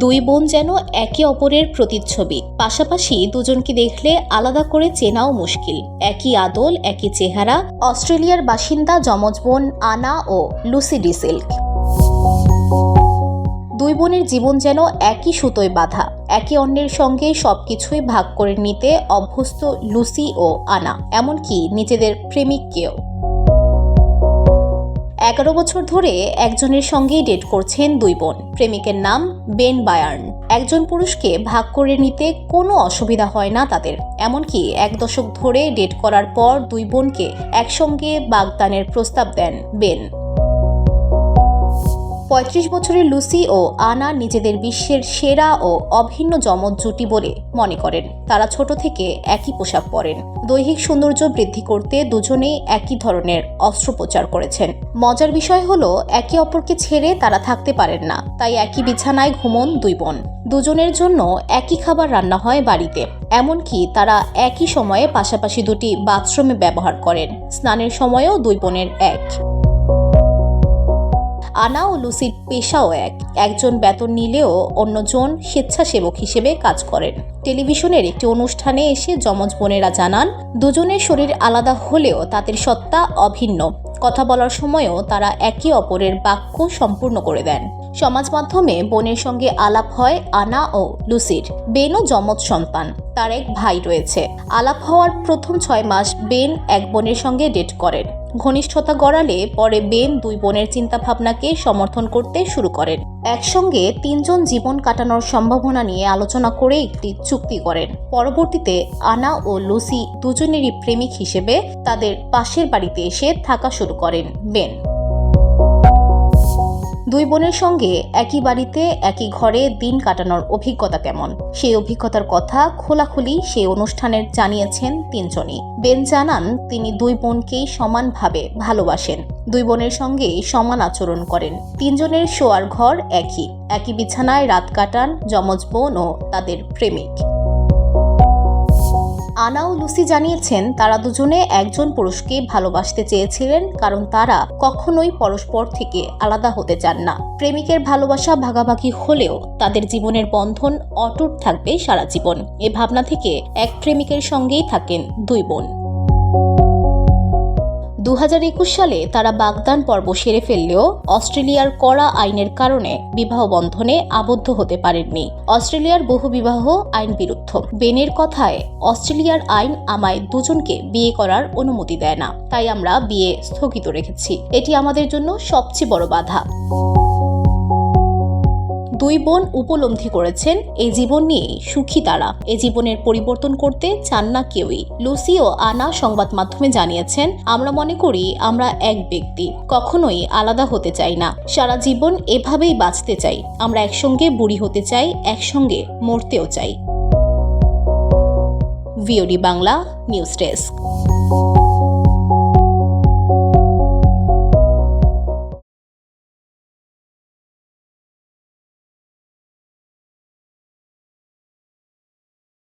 দুই বোন যেন একে অপরের প্রতিচ্ছবি। পাশাপাশি দুজনকে দেখলে আলাদা করে চেনাও মুশকিল। একই আদল, একই চেহারা। অস্ট্রেলিয়ার বাসিন্দা যমজ বোন আনা ও লুসি ডিসিল্ক। দুই বোনের জীবন যেন একই সুতোয় বাঁধা। একে অন্যের সঙ্গে সবকিছুই ভাগ করে নিতে অভ্যস্ত লুসি ও আনা, এমনকি নিজেদের প্রেমিককেও। 11 বছর ধরে একজনের সঙ্গেই ডেট করছেন দুই বোন। প্রেমিকের নাম বেন বায়ার্ন। একজন পুরুষকে ভাগ করে নিতে কোনো অসুবিধা হয় না তাদের। এমনকি 1 দশক ধরে ডেট করার পর দুই বোনকে একসঙ্গে বাগদানের প্রস্তাব দেন বেন। 35 বছরের লুসি ও আনা নিজেদের বিশ্বের সেরা ও অভিন্ন যমজ জুটি বলে মনে করেন। তারা ছোট থেকে একই পোশাক পরেন। দৈহিক সৌন্দর্য বৃদ্ধি করতে দুজনেই একই ধরনের অস্ত্রোপচার করেছেন। মজার বিষয় হলো, একে অপরকে ছেড়ে তারা থাকতে পারেন না, তাই একই বিছানায় ঘুমন দুই বোন। দুজনের জন্য একই খাবার রান্না হয় বাড়িতে। এমনকি তারা একই সময়ে পাশাপাশি দুটি বাথরুমে ব্যবহার করেন। স্নানের সময়ও দুই বোনের এক। আনা ও লুসির পেশাও এক। একজন বেতন নিলেও অন্যজন স্বেচ্ছাসেবক হিসেবে কাজ করেন। টেলিভিশনের একটি অনুষ্ঠানে এসে যমজ বোনেরা জানান, দুজনের শরীর আলাদা হলেও তাদের সত্তা অভিন্ন। কথা বলার সময়ও তারা একে অপরের বাক্য সম্পূর্ণ করে দেন। সমাজ মাধ্যমে বোনের সঙ্গে আলাপ হয় আনা ও লুসির। বেনও যমজ সন্তান, তার এক ভাই রয়েছে। আলাপ হওয়ার প্রথম 6 মাস বেন এক বোনের সঙ্গে ডেট করেন। ঘনিষ্ঠতা গড়ালে পরে বেন দুই বোনের চিন্তাভাবনাকে সমর্থন করতে শুরু করেন। একসঙ্গে 3 জন জীবন কাটানোর সম্ভাবনা নিয়ে আলোচনা করে একটি চুক্তি করেন। পরবর্তীতে আনা ও লুসি দুজনেরই প্রেমিক হিসেবে তাদের পাশের বাড়িতে এসে থাকা শুরু করেন বেন। দুই বোনের সঙ্গে একই বাড়িতে একই ঘরে দিন কাটানোর অভিজ্ঞতা কেমন, সেই অভিজ্ঞতার কথা খোলাখুলি সেই অনুষ্ঠানের জানিয়েছেন 3 জনই। বেন জানান, তিনি দুই বোনকেই সমানভাবে ভালোবাসেন। দুই বোনের সঙ্গেই সমান আচরণ করেন। 3 জনের শোয়ার ঘর একই বিছানায় রাত কাটান যমজ বোন ও তাদের প্রেমিক। আনা ও লুসি জানিয়েছেন, তারা দুজনে একজন পুরুষকে ভালোবাসতে চেয়েছিলেন, কারণ তারা কখনোই পরস্পর থেকে আলাদা হতে চান না। প্রেমিকের ভালোবাসা ভাগাভাগি হলেও তাদের জীবনের বন্ধন অটুট থাকবে সারা জীবন। এ ভাবনা থেকে এক প্রেমিকের সঙ্গেই থাকেন দুই বোন। 2021 সালে তারা বাগদান পর্ব সেরে ফেললেও অস্ট্রেলিয়ার কড়া আইনের কারণে বিবাহ বন্ধনে আবদ্ধ হতে পারেননি। অস্ট্রেলিয়ার বহু বিবাহ আইন বিরুদ্ধ। বেনের কথায়, অস্ট্রেলিয়ার আইন আমায় দুজনকে বিয়ে করার অনুমতি দেয় না, তাই আমরা বিয়ে স্থগিত রেখেছি। এটি আমাদের জন্য সবচেয়ে বড় বাধা। দুই বোন উপলব্ধি করেছেন, এই জীবন নিয়েই সুখী তারা। এই জীবনের পরিবর্তন করতে চান না কেউই। লুসি ও আনা সংবাদ মাধ্যমে জানিয়েছেন, আমরা মনে করি আমরা এক ব্যক্তি, কখনোই আলাদা হতে চাই না। সারা জীবন এভাবেই বাঁচতে চাই। আমরা একসঙ্গে বুড়ি হতে চাই, একসঙ্গে মরতেও চাই। VOD Bangla news desk.